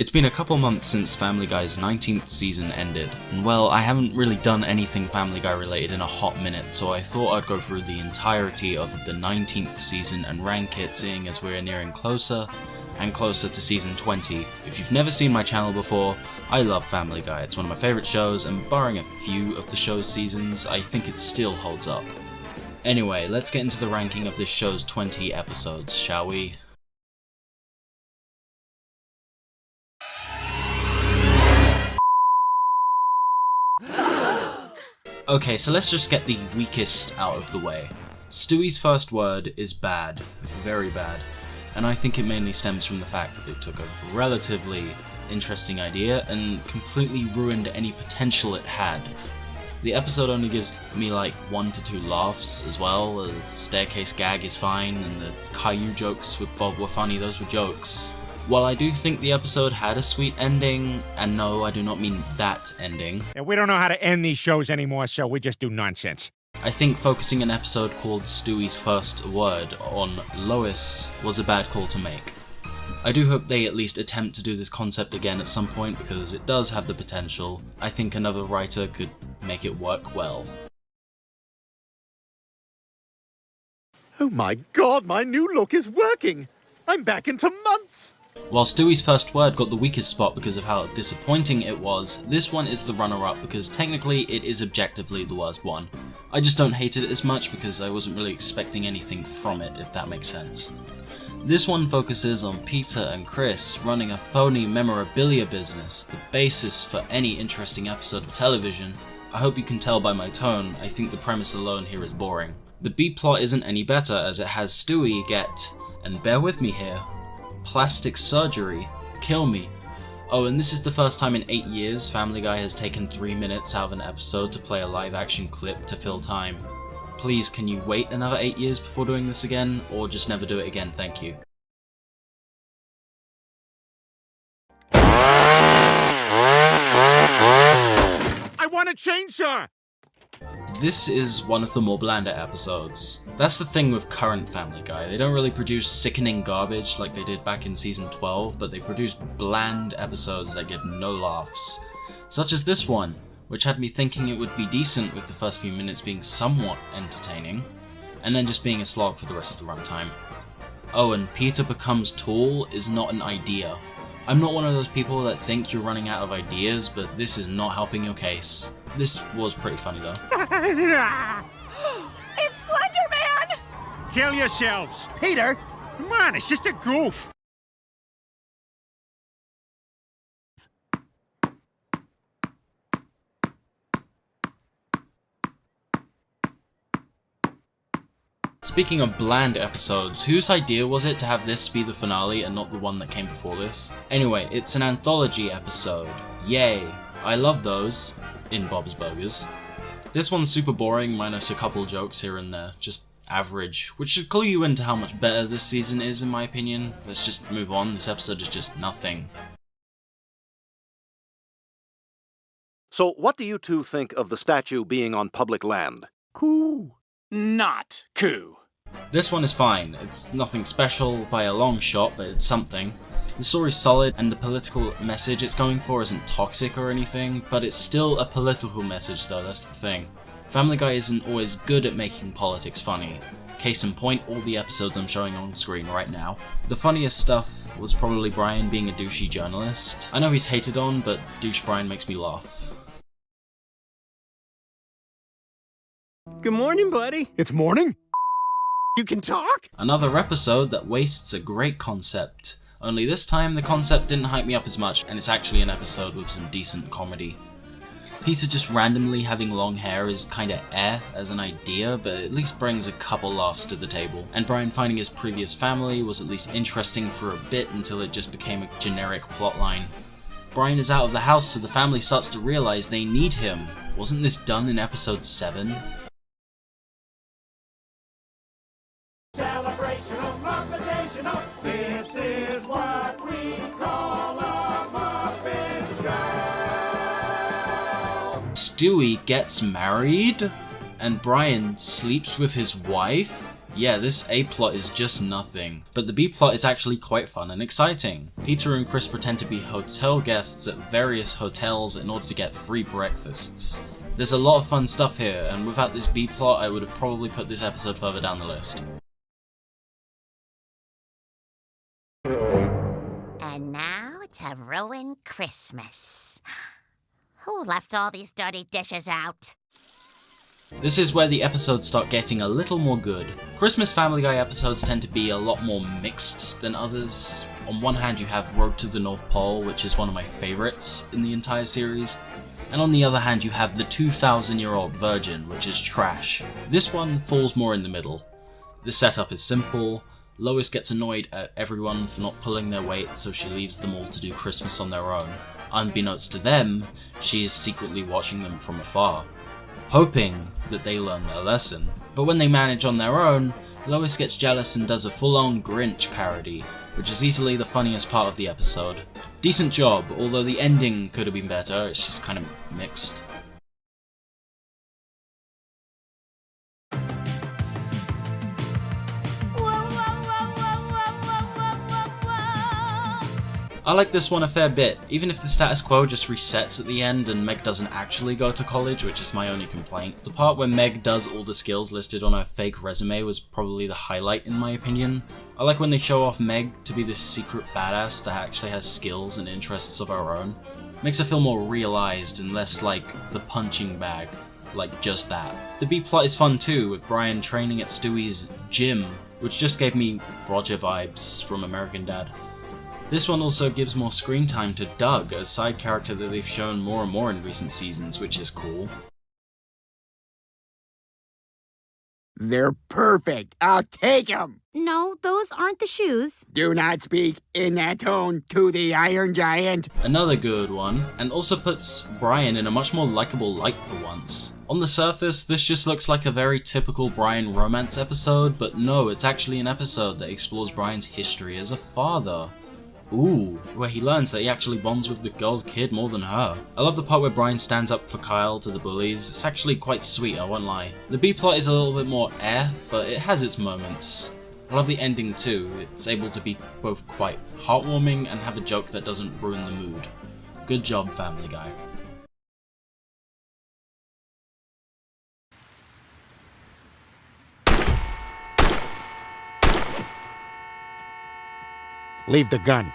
It's been a couple months since Family Guy's 19th season ended, and well, I haven't really done anything Family Guy related in a hot minute, so I thought I'd go through the entirety of the 19th season and rank it, seeing as we're nearing closer and closer to season 20. If you've never seen my channel before, I love Family Guy. It's one of my favourite shows, and barring a few of the show's seasons, I think it still holds up. Anyway, let's get into the ranking of this show's 20 episodes, shall we? Okay, so let's just get the weakest out of the way. Stewie's first word is bad, very bad, and I think it mainly stems from the fact that it took a relatively interesting idea and completely ruined any potential it had. The episode only gives me like 1 to 2 laughs as well. The staircase gag is fine, and the Caillou jokes with Bob were funny, those were jokes. While I do think the episode had a sweet ending, and no, I do not mean that ending. And we don't know how to end these shows anymore, so we just do nonsense. I think focusing an episode called Stewie's First Word on Lois was a bad call to make. I do hope they at least attempt to do this concept again at some point, because it does have the potential. I think another writer could make it work well. Oh my god, my new look is working! I'm back into months! While Stewie's First Word got the weakest spot because of how disappointing it was, this one is the runner-up because technically it is objectively the worst one. I just don't hate it as much because I wasn't really expecting anything from it, if that makes sense. This one focuses on Peter and Chris running a phony memorabilia business, the basis for any interesting episode of television. I hope you can tell by my tone, I think the premise alone here is boring. The B-plot isn't any better as it has Stewie get, and bear with me here, plastic surgery, kill me. Oh, and this is the first time in 8 years Family Guy has taken 3 minutes out of an episode to play a live action clip to fill time. Please, can you wait another 8 years before doing this again, or just never do it again, thank you. I want a chainsaw! This is one of the more blander episodes. That's the thing with current Family Guy, they don't really produce sickening garbage like they did back in season 12, but they produce bland episodes that get no laughs. Such as this one, which had me thinking it would be decent with the first few minutes being somewhat entertaining, and then just being a slog for the rest of the runtime. Oh, and Peter becomes tall is not an idea. I'm not one of those people that think you're running out of ideas, but this is not helping your case. This was pretty funny though. It's Slender Man! Kill yourselves! Peter! Come on, it's just a goof! Speaking of bland episodes, whose idea was it to have this be the finale and not the one that came before this? Anyway, it's an anthology episode. Yay! I love those. In Bob's Burgers. This one's super boring, minus a couple jokes here and there, just average, which should clue you into how much better this season is in my opinion. Let's just move on, this episode is just nothing. So, what do you two think of the statue being on public land? Cool. Not cool. This one is fine, it's nothing special by a long shot, but it's something. The story's solid, and the political message it's going for isn't toxic or anything, but it's still a political message though, that's the thing. Family Guy isn't always good at making politics funny. Case in point, all the episodes I'm showing on screen right now. The funniest stuff was probably Brian being a douchey journalist. I know he's hated on, but douche Brian makes me laugh. Good morning, buddy. It's morning? You can talk? Another episode that wastes a great concept. Only this time the concept didn't hype me up as much, and it's actually an episode with some decent comedy. Peter just randomly having long hair is kinda as an idea, but at least brings a couple laughs to the table. And Brian finding his previous family was at least interesting for a bit until it just became a generic plotline. Brian is out of the house, so the family starts to realize they need him. Wasn't this done in episode 7? This is what we call a muffin show. Stewie gets married, and Brian sleeps with his wife? Yeah, this A plot is just nothing, but the B plot is actually quite fun and exciting. Peter and Chris pretend to be hotel guests at various hotels in order to get free breakfasts. There's a lot of fun stuff here, and without this B plot I would have probably put this episode further down the list. And now to ruin Christmas. Who left all these dirty dishes out? This is where the episodes start getting a little more good. Christmas Family Guy episodes tend to be a lot more mixed than others. On one hand you have Road to the North Pole, which is one of my favourites in the entire series, and on the other hand you have The 2,000-Year-Old Virgin, which is trash. This one falls more in the middle. The setup is simple. Lois gets annoyed at everyone for not pulling their weight, so she leaves them all to do Christmas on their own. Unbeknownst to them, she is secretly watching them from afar, hoping that they learn their lesson. But when they manage on their own, Lois gets jealous and does a full-on Grinch parody, which is easily the funniest part of the episode. Decent job, although the ending could have been better, it's just kind of mixed. I like this one a fair bit, even if the status quo just resets at the end and Meg doesn't actually go to college, which is my only complaint. The part where Meg does all the skills listed on her fake resume was probably the highlight in my opinion. I like when they show off Meg to be this secret badass that actually has skills and interests of her own. Makes her feel more realized and less like the punching bag, like just that. The B plot is fun too, with Brian training at Stewie's gym, which just gave me Roger vibes from American Dad. This one also gives more screen time to Doug, a side character that they've shown more and more in recent seasons, which is cool. They're perfect. I'll take them. No, those aren't the shoes. Do not speak in that tone to the Iron Giant. Another good one, and also puts Brian in a much more likable light for once. On the surface, this just looks like a very typical Brian romance episode, but no, it's actually an episode that explores Brian's history as a father. Ooh, where he learns that he actually bonds with the girl's kid more than her. I love the part where Brian stands up for Kyle to the bullies. It's actually quite sweet, I won't lie. The B plot is a little bit more but it has its moments. I love the ending too. It's able to be both quite heartwarming and have a joke that doesn't ruin the mood. Good job, Family Guy. Leave the gun.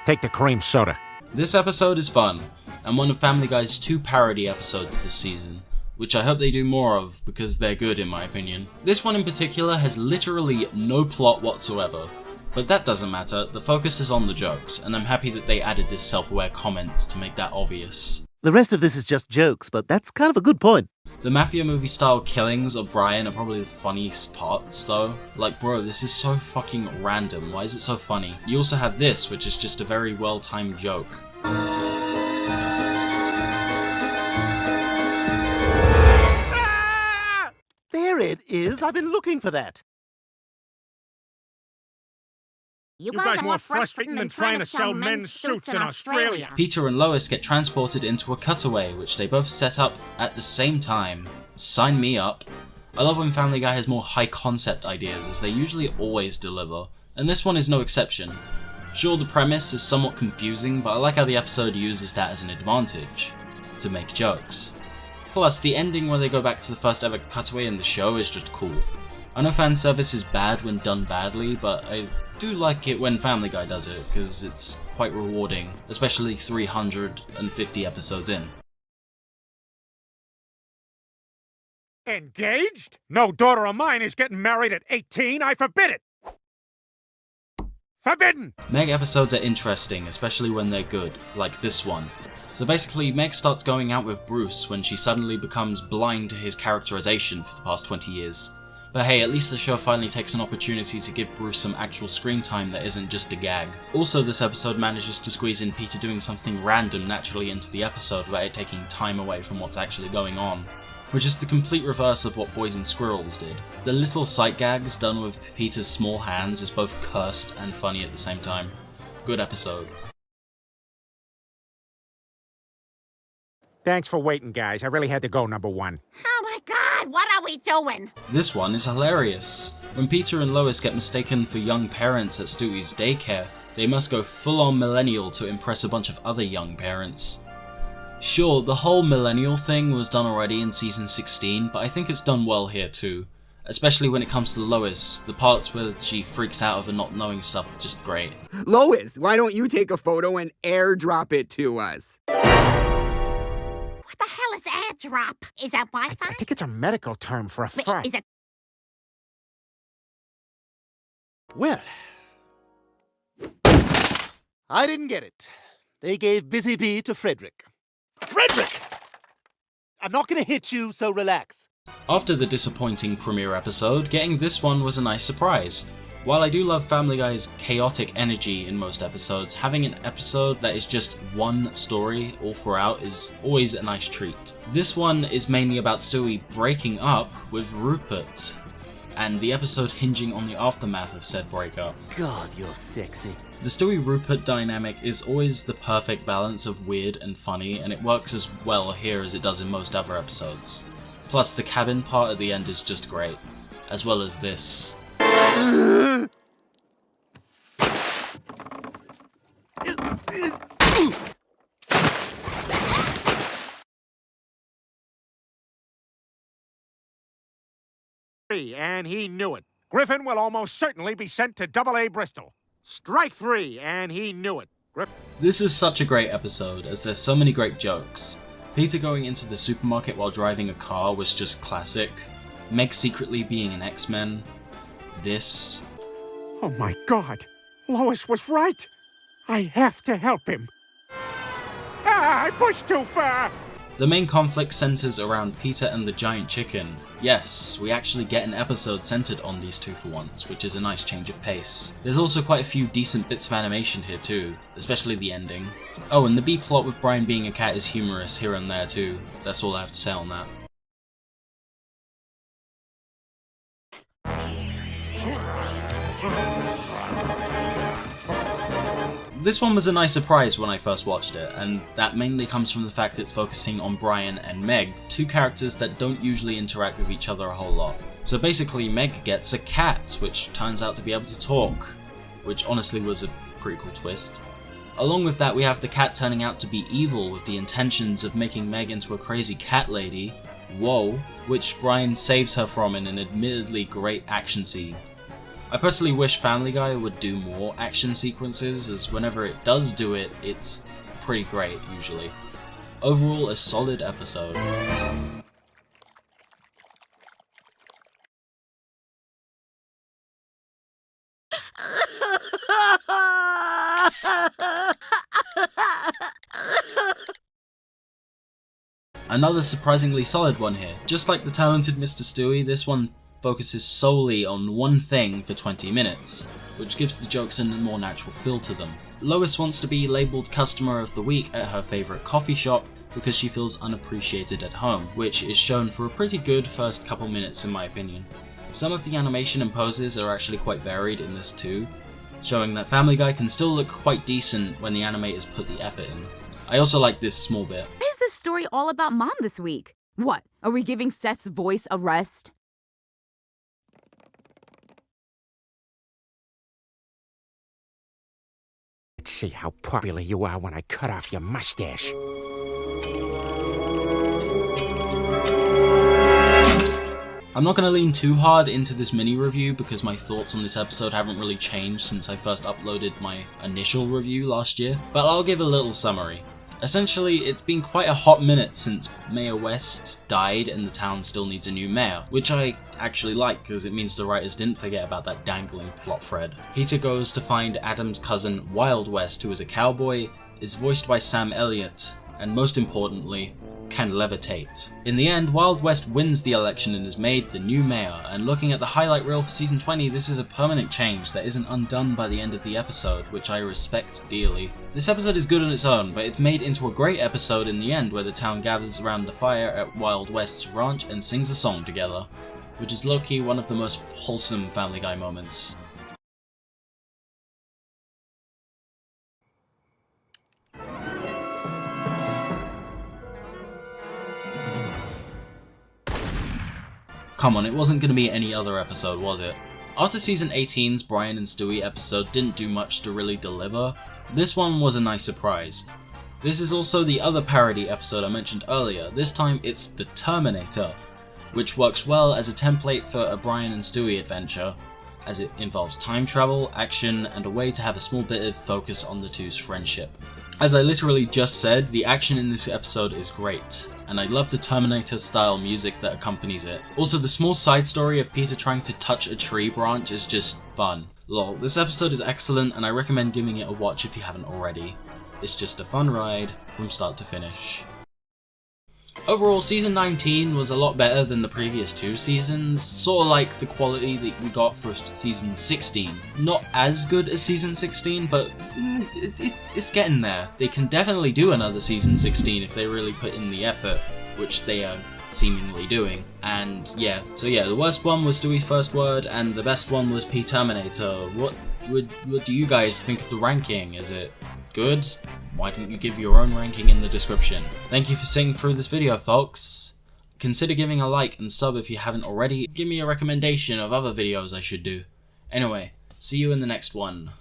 Take the cream soda. This episode is fun, and one of Family Guy's 2 parody episodes this season, which I hope they do more of because they're good in my opinion. This one in particular has literally no plot whatsoever, but that doesn't matter, the focus is on the jokes, and I'm happy that they added this self-aware comment to make that obvious. The rest of this is just jokes, but that's kind of a good point. The mafia movie style killings of Brian are probably the funniest parts though. Like bro, this is so fucking random, why is it so funny? You also have this, which is just a very well timed joke. Ah! There it is, I've been looking for that. You guys are more frustrating than trying to sell men's suits in Australia. Peter and Lois get transported into a cutaway, which they both set up at the same time. Sign me up. I love when Family Guy has more high concept ideas, as they usually always deliver, and this one is no exception. Sure, the premise is somewhat confusing, but I like how the episode uses that as an advantage, to make jokes. Plus, the ending where they go back to the first ever cutaway in the show is just cool. I know fan service is bad when done badly, but I do like it when Family Guy does it, because it's quite rewarding, especially 350 episodes in. Engaged? No daughter of mine is getting married at 18. I forbid it. Forbidden! Meg episodes are interesting, especially when they're good, like this one. So basically, Meg starts going out with Bruce when she suddenly becomes blind to his characterization for the past 20 years. But hey, at least the show finally takes an opportunity to give Bruce some actual screen time that isn't just a gag. Also, this episode manages to squeeze in Peter doing something random naturally into the episode without it taking time away from what's actually going on, which is the complete reverse of what Boys and Squirrels did. The little sight gags done with Peter's small hands is both cursed and funny at the same time. Good episode. Thanks for waiting, guys. I really had to go, number one. Oh my God! God, what are we doing? This one is hilarious. When Peter and Lois get mistaken for young parents at Stewie's daycare, they must go full-on millennial to impress a bunch of other young parents. Sure, the whole millennial thing was done already in season 16, but I think it's done well here too. Especially when it comes to Lois, the parts where she freaks out over not knowing stuff are just great. Lois, why don't you take a photo and airdrop it to us? What the hell is airdrop? Is that Wi-Fi? I think it's a medical term for a fry. Is it? Well, I didn't get it. They gave Busy Bee to Frederick. Frederick! I'm not gonna hit you, so relax. After the disappointing premiere episode, getting this one was a nice surprise. While I do love Family Guy's chaotic energy in most episodes, having an episode that is just one story all throughout is always a nice treat. This one is mainly about Stewie breaking up with Rupert, and the episode hinging on the aftermath of said breakup. God, you're sexy. The Stewie-Rupert dynamic is always the perfect balance of weird and funny, and it works as well here as it does in most other episodes. Plus, the cabin part at the end is just great, as well as this. And he knew it. Griffin will almost certainly be sent to AA Bristol. Strike 3, and he knew it. This is such a great episode, as there's so many great jokes. Peter going into the supermarket while driving a car was just classic. Meg secretly being an X-Men. This. Oh my God! Lois was right! I have to help him. Ah, I pushed too far! The main conflict centers around Peter and the giant chicken. Yes, we actually get an episode centered on these two for once, which is a nice change of pace. There's also quite a few decent bits of animation here too, especially the ending. Oh, and the B-plot with Brian being a cat is humorous here and there too. That's all I have to say on that. This one was a nice surprise when I first watched it, and that mainly comes from the fact it's focusing on Brian and Meg, two characters that don't usually interact with each other a whole lot. So basically Meg gets a cat, which turns out to be able to talk, which honestly was a pretty cool twist. Along with that, we have the cat turning out to be evil with the intentions of making Meg into a crazy cat lady, whoa, which Brian saves her from in an admittedly great action scene. I personally wish Family Guy would do more action sequences, as whenever it does do it, it's pretty great usually. Overall, a solid episode. Another surprisingly solid one here. Just like the talented Mr. Stewie, this one focuses solely on one thing for 20 minutes, which gives the jokes a more natural feel to them. Lois wants to be labelled Customer of the Week at her favourite coffee shop because she feels unappreciated at home, which is shown for a pretty good first couple minutes in my opinion. Some of the animation and poses are actually quite varied in this too, showing that Family Guy can still look quite decent when the animators put the effort in. I also like this small bit. Why is this story all about Mom this week? What, are we giving Seth's voice a rest? Let's see how popular you are when I cut off your mustache. I'm not going to lean too hard into this mini review because my thoughts on this episode haven't really changed since I first uploaded my initial review last year, but I'll give a little summary. Essentially, it's been quite a hot minute since Mayor West died and the town still needs a new mayor, which I actually like because it means the writers didn't forget about that dangling plot thread. Peter goes to find Adam's cousin Wild West, who is a cowboy, is voiced by Sam Elliott, and most importantly, can levitate. In the end, Wild West wins the election and is made the new mayor, and looking at the highlight reel for season 20, this is a permanent change that isn't undone by the end of the episode, which I respect dearly. This episode is good on its own, but it's made into a great episode in the end where the town gathers around the fire at Wild West's ranch and sings a song together, which is low-key one of the most wholesome Family Guy moments. Come on, it wasn't going to be any other episode, was it? After season 18's Brian and Stewie episode didn't do much to really deliver, this one was a nice surprise. This is also the other parody episode I mentioned earlier. This time it's The Terminator, which works well as a template for a Brian and Stewie adventure, as it involves time travel, action, and a way to have a small bit of focus on the two's friendship. As I literally just said, the action in this episode is great, and I love the Terminator style music that accompanies it. Also, the small side story of Peter trying to touch a tree branch is just fun. Lol, this episode is excellent and I recommend giving it a watch if you haven't already. It's just a fun ride from start to finish. Overall, season 19 was a lot better than the previous two seasons, sort of like the quality that we got for season 16. Not as good as season 16, but it's getting there. They can definitely do another season 16 if they really put in the effort, which they are seemingly doing. And yeah, so yeah, the worst one was Stewie's first word, and the best one was P Terminator. What do you guys think of the ranking? Is it good? Why don't you give your own ranking in the description? Thank you for sitting through this video, folks. Consider giving a like and sub if you haven't already. Give me a recommendation of other videos I should do. Anyway, see you in the next one.